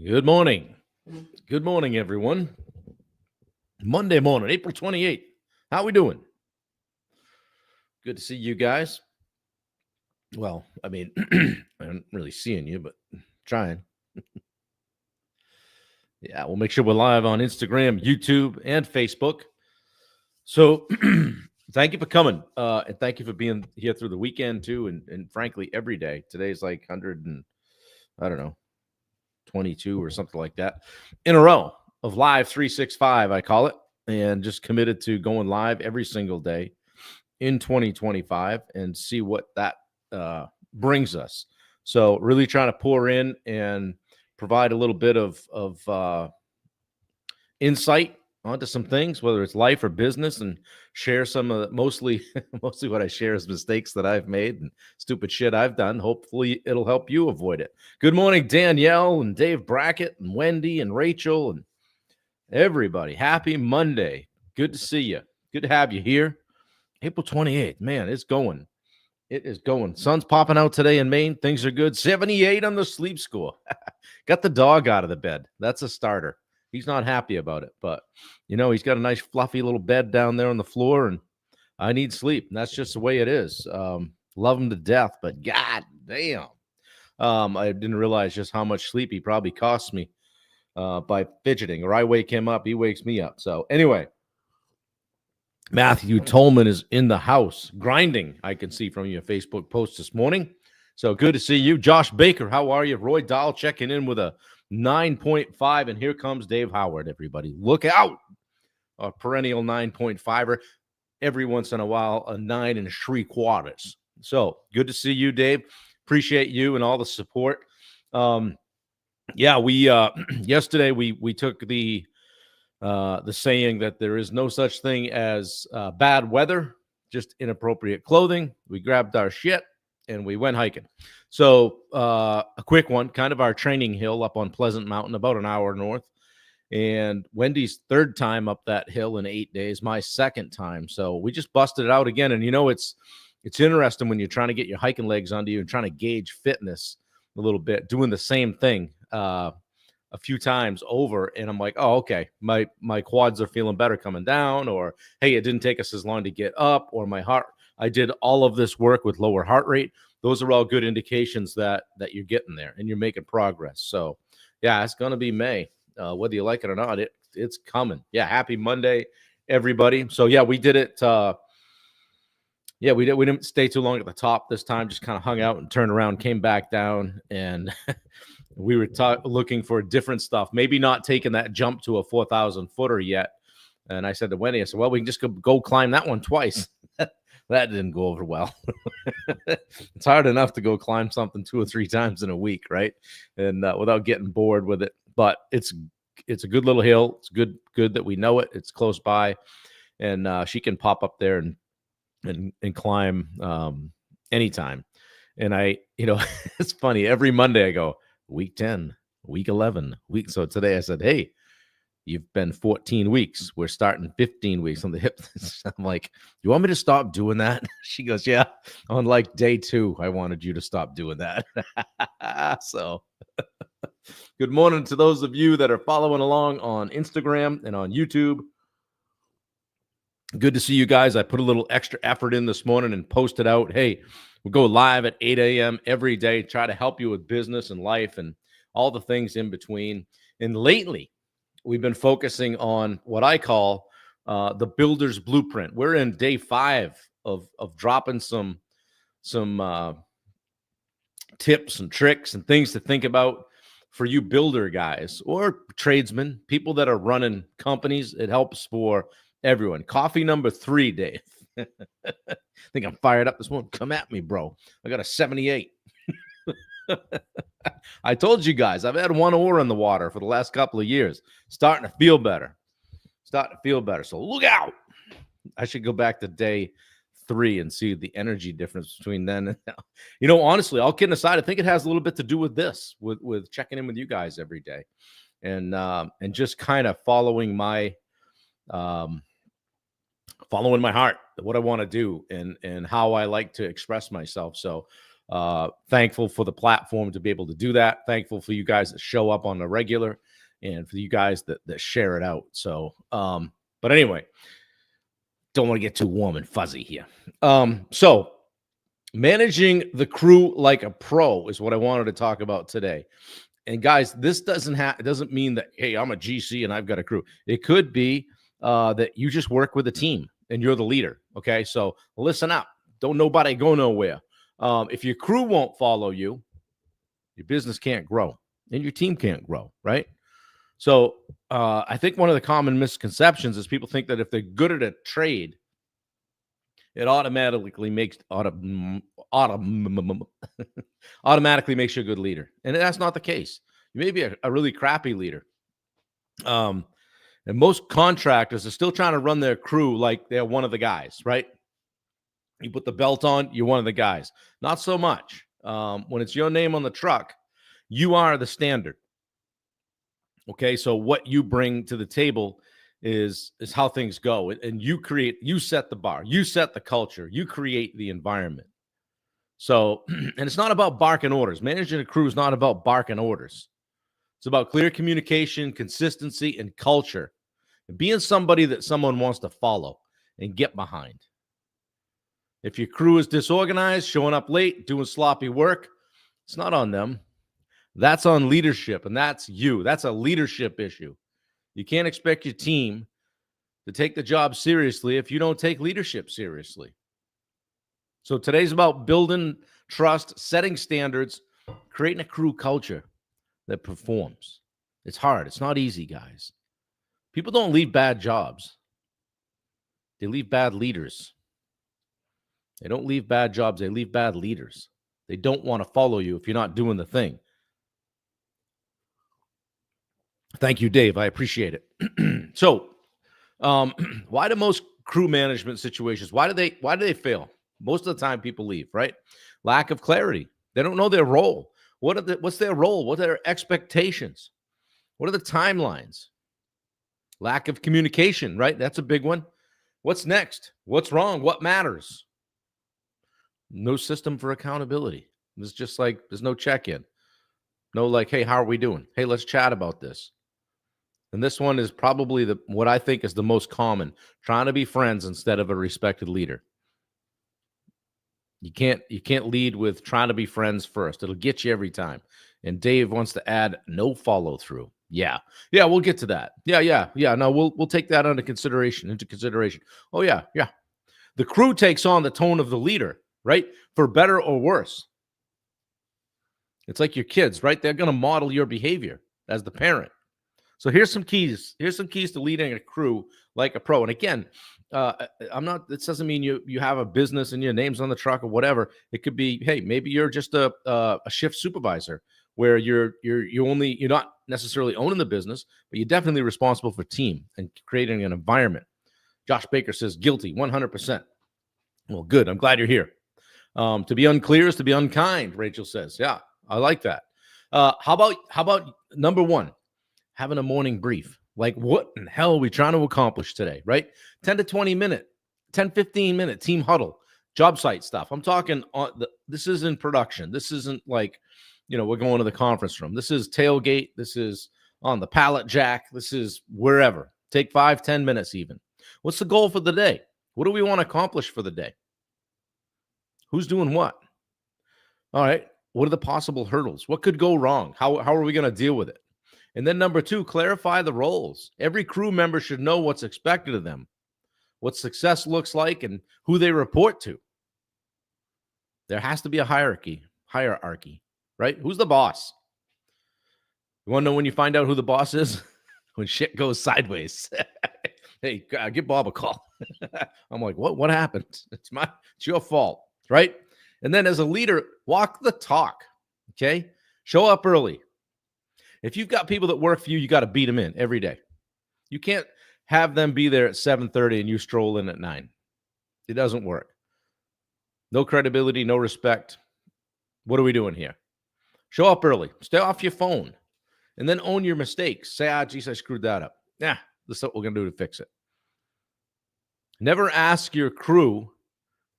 Good morning. Good morning, everyone. Monday morning, April 28th. How we doing? Good to see you guys. Well, I mean, I'm really seeing you, but trying. Yeah, we'll make sure we're live on Instagram, YouTube, and Facebook. So thank you for coming. And thank you for being here through the weekend too. And frankly, every day. Today's like 100 and I don't know, 22 or something like that in a row of live 365, I call it, and just committed to going live every single day in 2025 and see what that brings us. So really trying to pour in and provide a little bit of insight onto some things, whether it's life or business, and share some of the, mostly what I share is mistakes that I've made and stupid shit I've done. Hopefully it'll help you avoid it. Good morning, Danielle and Dave Brackett and Wendy and Rachel and everybody. Happy Monday. Good to see you. Good to have you here. April 28th. Man, it's going. It is going. Sun's popping out today in Maine. Things are good. 78 on the sleep score. Got the dog out of the bed. That's a starter. He's not happy about it, but he's got a nice fluffy little bed down there on the floor, and I need sleep. And that's just the way it is. Love him to death, but god damn. I didn't realize just how much sleep he probably costs me by fidgeting, or I wake him up, he wakes me up. So anyway, Matthew Tolman is in the house grinding. I can see from your Facebook post this morning. So good to see you. Josh Baker, how are you? Roy Dahl checking in with a 9.5. And here comes Dave Howard, everybody. Look out. A perennial 9.5er. Every once in a while, a 9 3/4. So good to see you, Dave. Appreciate you and all the support. We yesterday we took the saying that there is no such thing as bad weather, just inappropriate clothing. We grabbed our shit and we went hiking. So a quick one, kind of our training hill up on Pleasant Mountain, about an hour north. And Wendy's third time up that hill in 8 days, my second time. So we just busted it out again. And it's interesting when you're trying to get your hiking legs under you and trying to gauge fitness a little bit, doing the same thing a few times over, and I'm like, oh, okay, my quads are feeling better coming down, or hey, it didn't take us as long to get up, or my heart, I did all of this work with lower heart rate. Those are all good indications that you're getting there and you're making progress. So yeah, it's gonna be May, whether you like it or not. It's coming. Yeah, happy Monday, everybody. So yeah, we did it. We didn't stay too long at the top this time. Just kind of hung out and turned around, came back down, and we were looking for different stuff. Maybe not taking that jump to a 4,000 footer yet. And I said to Wendy, I said, well, we can just go climb that one twice. That didn't go over well. It's hard enough to go climb something 2 or 3 times in a week, right? And without getting bored with it. But it's a good little hill. It's good that we know it. It's close by, and she can pop up there and climb anytime. And it's funny. Every Monday I go, week 10, week 11, week. So today I said, hey, you've been 14 weeks. We're starting 15 weeks on the hip. I'm like, you want me to stop doing that? She goes, yeah. On like day 2, I wanted you to stop doing that. So good morning to those of you that are following along on Instagram and on YouTube. Good to see you guys. I put a little extra effort in this morning and posted out, hey, we'll go live at 8 a.m. every day, try to help you with business and life and all the things in between. And lately, we've been focusing on what I call the builder's blueprint. We're in day 5 of dropping some tips and tricks and things to think about for you builder guys or tradesmen, people that are running companies. It helps for everyone. Coffee number 3, Dave. I think I'm fired up this morning. Come at me, bro. I got a 78. I told you guys, I've had 1 oar in the water for the last couple of years. Starting to feel better. So look out. I should go back to day 3 and see the energy difference between then and now. Honestly, all kidding aside, I think it has a little bit to do with this, with checking in with you guys every day, and just kind of following my heart, what I want to do, and how I like to express myself. So Thankful for the platform to be able to do that. Thankful for you guys that show up on the regular and for you guys that share it out. So, but anyway, don't want to get too warm and fuzzy here. So managing the crew like a pro is what I wanted to talk about today. And guys, this doesn't mean that, hey, I'm a GC and I've got a crew. It could be that you just work with a team and you're the leader. Okay, so listen up. Don't nobody go nowhere. If your crew won't follow you, your business can't grow and your team can't grow, right? So I think one of the common misconceptions is people think that if they're good at a trade, it automatically makes automatically makes you a good leader. And that's not the case. You may be a really crappy leader. And most contractors are still trying to run their crew like they're one of the guys, right? You put the belt on, you're one of the guys. Not so much. When it's your name on the truck, you are the standard. Okay, so what you bring to the table is how things go, and you set the bar, you set the culture, you create the environment. So, and it's not about barking orders. Managing a crew is not about barking orders. It's about clear communication, consistency, and culture, and being somebody that someone wants to follow and get behind. If your crew is disorganized, showing up late, doing sloppy work, it's not on them. That's on leadership, and that's you. That's a leadership issue. You can't expect your team to take the job seriously if you don't take leadership seriously. So today's about building trust, setting standards, creating a crew culture that performs. It's hard. It's not easy, guys. People don't leave bad jobs. They leave bad leaders. They don't leave bad jobs. They leave bad leaders. They don't want to follow you if you're not doing the thing. Thank you, Dave. I appreciate it. So, why do most crew management situations, why do they fail? Most of the time people leave, right? Lack of clarity. They don't know their role. What's their role? What are their expectations? What are the timelines? Lack of communication, right? That's a big one. What's next? What's wrong? What matters? No system for accountability. It's just like there's no check-in. No, like, hey, how are we doing? Hey, let's chat about this. And this one is probably what I think is the most common, trying to be friends instead of a respected leader. You can't lead with trying to be friends first. It'll get you every time. And Dave wants to add no follow through. Yeah, we'll get to that. Yeah. No, we'll take that into consideration. Oh yeah. The crew takes on the tone of the leader, right? For better or worse. It's like your kids, right? They're going to model your behavior as the parent. So here's some keys. Here's some keys to leading a crew like a pro. And again, this doesn't mean you have a business and your name's on the truck or whatever. It could be, hey, maybe you're just a shift supervisor where you're not necessarily owning the business, but you're definitely responsible for team and creating an environment. Josh Baker says guilty, 100%. Well, good. I'm glad you're here. To be unclear is to be unkind, Rachel says. Yeah, I like that. How about number one? Having a morning brief. Like, what in hell are we trying to accomplish today, right? 10 to 20 minute, 10, 15 minute team huddle, job site stuff. I'm talking this isn't production. This isn't like, we're going to the conference room. This is tailgate. This is on the pallet jack. This is wherever. Take 5-10 minutes even. What's the goal for the day? What do we want to accomplish for the day? Who's doing what? All right. What are the possible hurdles? What could go wrong? How are we going to deal with it? And then number two, clarify the roles. Every crew member should know what's expected of them, what success looks like, and who they report to. There has to be a hierarchy, right? Who's the boss? You want to know when you find out who the boss is? When shit goes sideways. Hey, give Bob a call. I'm like, what happened? It's your fault, right? And then as a leader, walk the talk, okay? Show up early. If you've got people that work for you, you got to beat them in every day. You can't have them be there at 7:30 and you stroll in at 9. It doesn't work. No credibility, no respect. What are we doing here? Show up early. Stay off your phone. And then own your mistakes. Say, geez, I screwed that up. Yeah, this is what we're going to do to fix it. Never ask your crew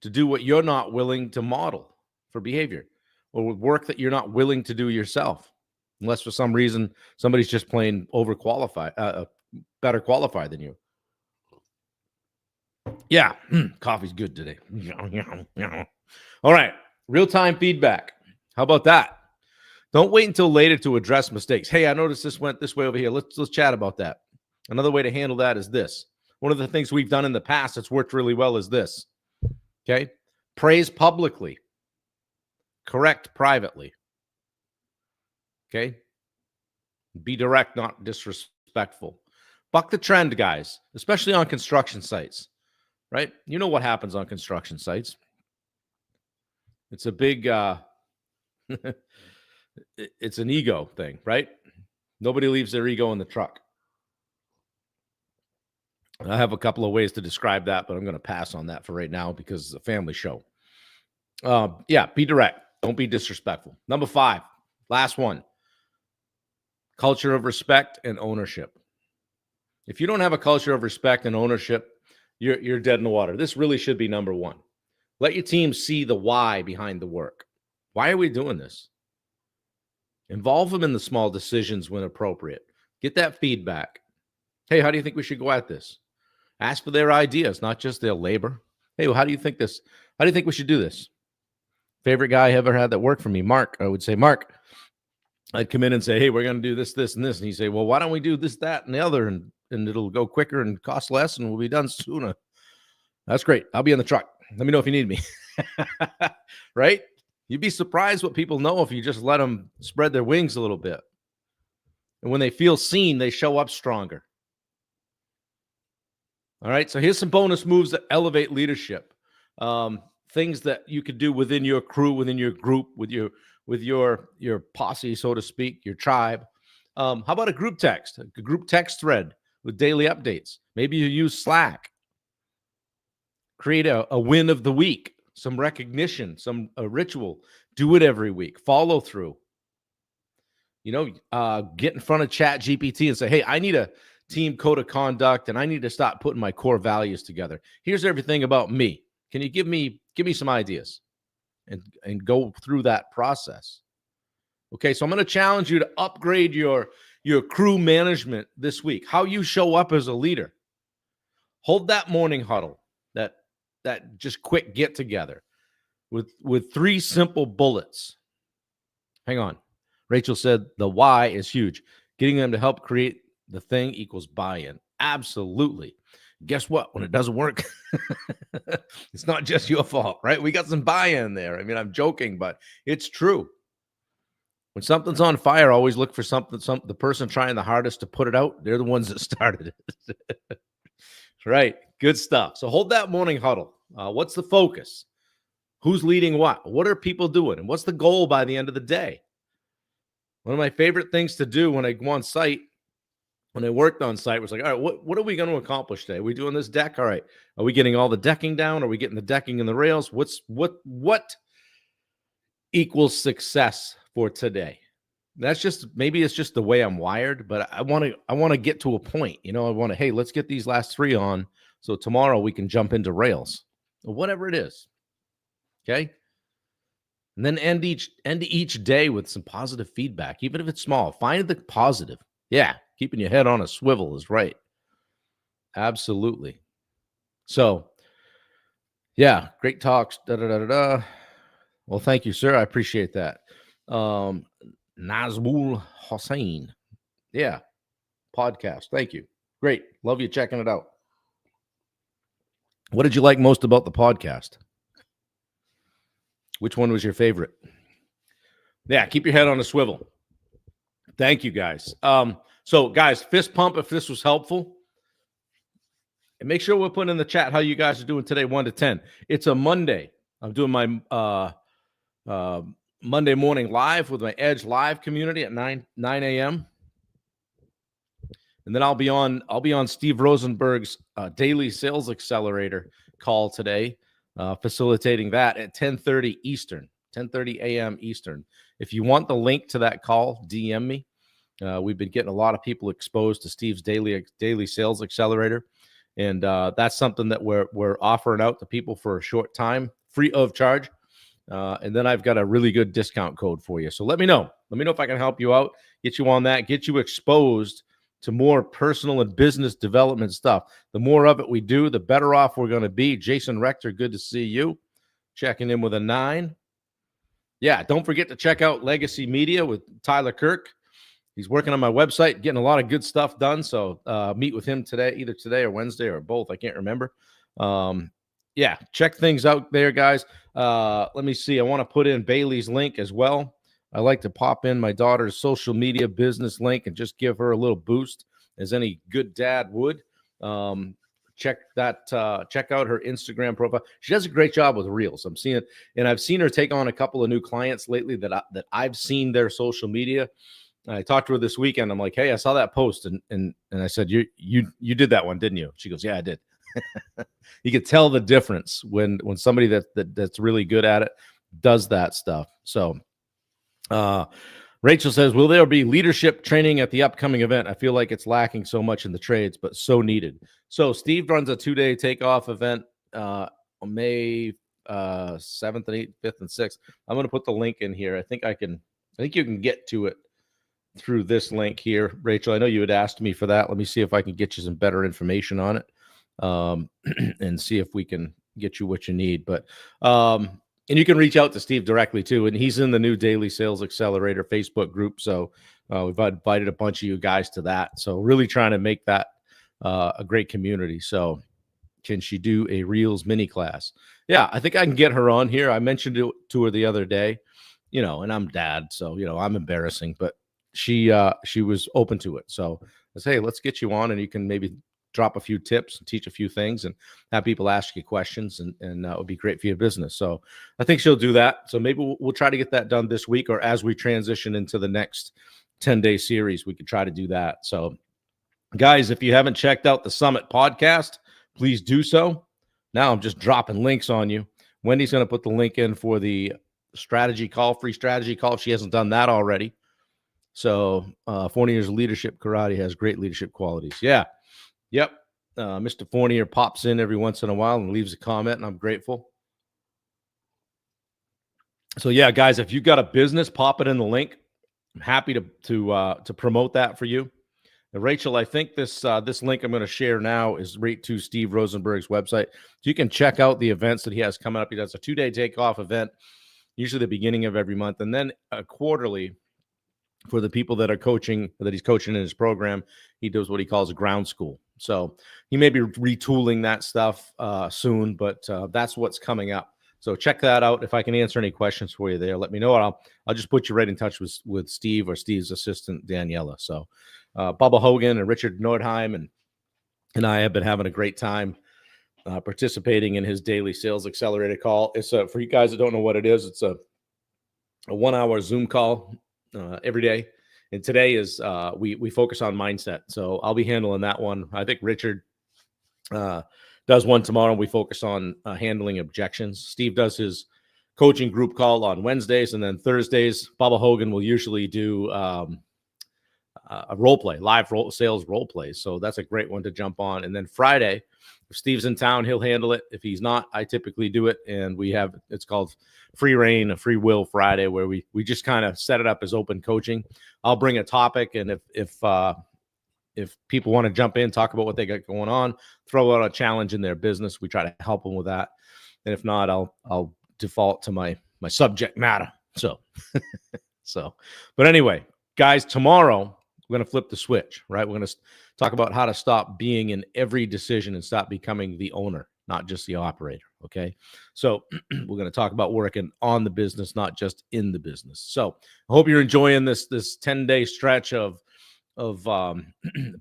to do what you're not willing to model for behavior. or work that you're not willing to do yourself, unless for some reason somebody's just plain overqualified, better qualified than you. Yeah, coffee's good today. All right, real-time feedback. How about that? Don't wait until later to address mistakes. Hey, I noticed this went this way over here. Let's chat about that. Another way to handle that is this. One of the things we've done in the past that's worked really well is this. Okay? Praise publicly. Correct privately. Okay? Be direct, not disrespectful. Buck the trend, guys, especially on construction sites. Right? You know what happens on construction sites. It's a big it's an ego thing, right? Nobody leaves their ego in the truck. I have a couple of ways to describe that, but I'm going to pass on that for right now because it's a family show. Yeah, be direct. Don't be disrespectful. Number 5, last one. Culture of respect and ownership. If you don't have a culture of respect and ownership, you're dead in the water. This really should be number 1. Let your team see the why behind the work. Why are we doing this? Involve them in the small decisions when appropriate. Get that feedback. Hey, how do you think we should go at this? Ask for their ideas, not just their labor. Hey, well, how do you think this? How do you think we should do this? Favorite guy I ever had that worked for me, Mark. I would say, Mark, I'd come in and say, hey, we're going to do this, this, and this. And he'd say, well, why don't we do this, that, and the other? And it'll go quicker and cost less, and we'll be done sooner. That's great. I'll be in the truck. Let me know if you need me. Right? You'd be surprised what people know if you just let them spread their wings a little bit. And when they feel seen, they show up stronger. All right. So here's some bonus moves that elevate leadership. Things that you could do within your crew, within your group, with your posse, so to speak, your tribe. How about a group text thread with daily updates? Maybe you use Slack. Create a win of the week, some recognition, a ritual. Do it every week. Follow through. Get in front of ChatGPT and say, hey, I need a team code of conduct, and I need to stop putting my core values together. Here's everything about me. Can you give me some ideas and go through that process? Okay, so I'm going to challenge you to upgrade your crew management this week. How you show up as a leader. Hold that morning huddle, that just quick get together with 3 simple bullets. Hang on. Rachel said the why is huge. Getting them to help create the thing equals buy-in. Absolutely. Guess what? When it doesn't work, it's not just your fault, right? We got some buy-in there. I mean, I'm joking, but it's true. When something's on fire, always look for the person trying the hardest to put it out. They're the ones that started it. Right. Good stuff. So hold that morning huddle. What's the focus? Who's leading what? What are people doing? And what's the goal by the end of the day? One of my favorite things to do when I go on site, when I worked on site, was like, all right, what are we going to accomplish today? Are we doing this deck? All right. Are we getting all the decking down? Are we getting the decking and the rails? What equals success for today? Maybe it's just the way I'm wired, but I want to get to a point. I want to, hey, let's get these last 3 on, so tomorrow we can jump into rails or whatever it is. Okay. And then end each day with some positive feedback, even if it's small. Find the positive. Yeah, keeping your head on a swivel is right. Absolutely. So, yeah, great talks. Well, thank you, sir. I appreciate that. Nazmul Hossein. Yeah, podcast. Thank you. Great. Love you checking it out. What did you like most about the podcast? Which one was your favorite? Yeah, keep your head on a swivel. Thank you, guys. So, guys, fist pump if this was helpful. And make sure we're putting in the chat how you guys are doing today, 1 to 10. It's a Monday. I'm doing my Monday morning live with my Edge Live community at 9 a.m. And then I'll be on Steve Rosenberg's Daily Sales Accelerator call today, facilitating that at 10:30 Eastern, 10:30 a.m. Eastern. If you want the link to that call, DM me. We've been getting a lot of people exposed to Steve's Daily Sales Accelerator, and that's something that we're offering out to people for a short time, free of charge. And then I've got a really good discount code for you. So let me know. Let me know if I can help you out, get you on that, get you exposed to more personal and business development stuff. The more of it we do, the better off we're going to be. Jason Rector, good to see you. Checking in with a 9. Yeah, don't forget to check out Legacy Media with Tyler Kirk. He's working on my website, getting a lot of good stuff done. So meet with him today, either today or Wednesday or both. I can't remember. Yeah, check things out there, guys. Let me see. I want to put in Bailey's link as well. I like to pop in my daughter's social media business link and just give her a little boost, as any good dad would. Check out her Instagram profile. She does a great job with reels. I'm seeing it, and I've seen her take on a couple of new clients lately that I've seen their social media. I talked to her this weekend. I'm like, hey, I saw that post, and I said, you did that one, didn't you? She goes, yeah, I did. You can tell the difference when somebody that's really good at it does that stuff. So Rachel says, will there be leadership training at the upcoming event? I feel like it's lacking so much in the trades, but so needed. So Steve runs a 2-day takeoff event on May 7th and 8th, 5th and 6th. I'm going to put the link in here. I think you can get to it through this link here. Rachel, I know you had asked me for that. Let me see if I can get you some better information on it. And see if we can get you what you need. But and you can reach out to Steve directly too. And he's in the new Daily Sales Accelerator Facebook group. So we've invited a bunch of you guys to that. So really trying to make that a great community. So can she do a Reels mini class? Yeah, I think I can get her on here. I mentioned it to her the other day, and I'm dad, so I'm embarrassing, but she was open to it. So I said, hey, let's get you on, and you can maybe drop a few tips and teach a few things and have people ask you questions, and that would be great for your business. So I think she'll do that. So maybe we'll try to get that done this week, or as we transition into the next 10-day series, we could try to do that. So guys, if you haven't checked out the Summit podcast, please do so. Now I'm just dropping links on you. Wendy's going to put the link in for the strategy call, free strategy call. She hasn't done that already. So 40 leadership karate has great leadership qualities. Yeah. Yep. Mr. Fournier pops in every once in a while and leaves a comment, and I'm grateful. So yeah, guys, if you've got a business, pop it in the link. I'm happy to promote that for you. And Rachel, I think this link I'm going to share now is right to Steve Rosenberg's website. So you can check out the events that he has coming up. He does a 2-day takeoff event, usually the beginning of every month, and then quarterly for the people that he's coaching in his program. He does what he calls a ground school. So he may be retooling that stuff soon, but that's what's coming up. So check that out. If I can answer any questions for you there, let me know. I'll just put you right in touch with Steve or Steve's assistant, Daniela. So Bubba Hogan and Richard Nordheim and I have been having a great time participating in his daily sales accelerator call. It's for you guys that don't know what it is, it's a 1-hour Zoom call every day. And today is we focus on mindset. So I'll be handling that one. I think Richard does one tomorrow. We focus on handling objections. Steve does his coaching group call on Wednesdays, and then Thursdays, Bubba Hogan will usually do a role play, sales role plays. So that's a great one to jump on. And then Friday, if Steve's in town, he'll handle it. If he's not, I typically do it. And it's called Free Reign, a Free Will Friday, where we just kind of set it up as open coaching. I'll bring a topic, and if people want to jump in, talk about what they got going on, throw out a challenge in their business, we try to help them with that. And if not, I'll default to my subject matter. So, but anyway, guys, tomorrow we're going to flip the switch, right? We're going to talk about how to stop being in every decision and stop becoming the owner, not just the operator. Okay. So we're going to talk about working on the business, not just in the business. So I hope you're enjoying this 10-day stretch of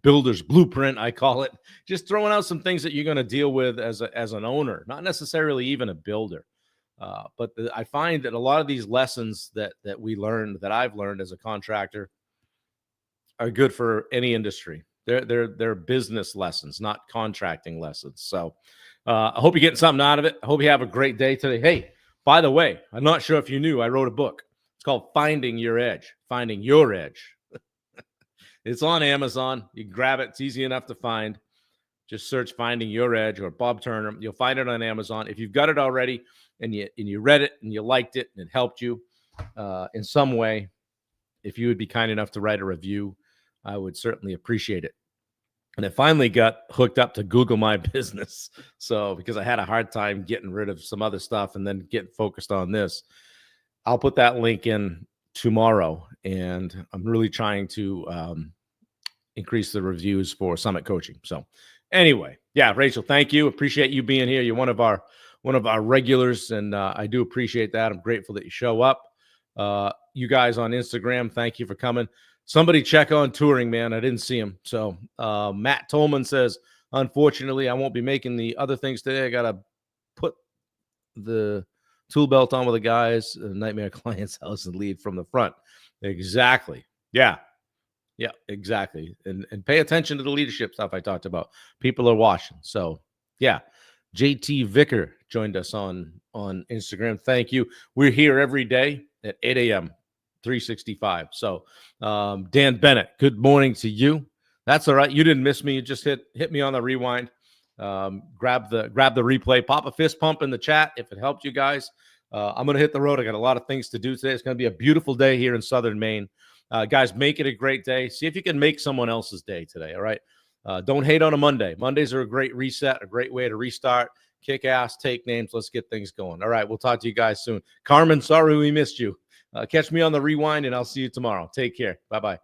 builder's blueprint, I call it. Just throwing out some things that you're going to deal with as an owner, not necessarily even a builder. But I find that a lot of these lessons that I've learned as a contractor are good for any industry. They're business lessons, not contracting lessons. So I hope you're getting something out of it. I hope you have a great day today. Hey, by the way, I'm not sure if you knew, I wrote a book. It's called Finding Your Edge. Finding Your Edge. It's on Amazon. You can grab it. It's easy enough to find. Just search Finding Your Edge or Bob Turner. You'll find it on Amazon. If you've got it already and you read it and you liked it and it helped you in some way, if you would be kind enough to write a review, I would certainly appreciate it. And I finally got hooked up to Google My Business. So because I had a hard time getting rid of some other stuff and then getting focused on this, I'll put that link in tomorrow. And I'm really trying to increase the reviews for Summit Coaching. So anyway, yeah, Rachel, thank you. Appreciate you being here. You're one of our regulars, and I do appreciate that. I'm grateful that you show up. You guys on Instagram, thank you for coming. Somebody check on Touring, man. I didn't see him. So Matt Tolman says, unfortunately, I won't be making the other things today. I got to put the tool belt on with the guys, Nightmare Client's house, and lead from the front. Exactly. Yeah. Yeah, exactly. And pay attention to the leadership stuff I talked about. People are watching. So, yeah. JT Vicker joined us on Instagram. Thank you. We're here every day at 8 a.m., 365. So, Dan Bennett, good morning to you. That's all right. You didn't miss me. You just hit me on the rewind. Grab the replay. Pop a fist pump in the chat if it helped you guys. I'm going to hit the road. I got a lot of things to do today. It's going to be a beautiful day here in Southern Maine. Guys, make it a great day. See if you can make someone else's day today, all right? Don't hate on a Monday. Mondays are a great reset, a great way to restart, kick ass, take names. Let's get things going. All right, we'll talk to you guys soon. Carmen, sorry we missed you. Catch me on the rewind, and I'll see you tomorrow. Take care. Bye-bye.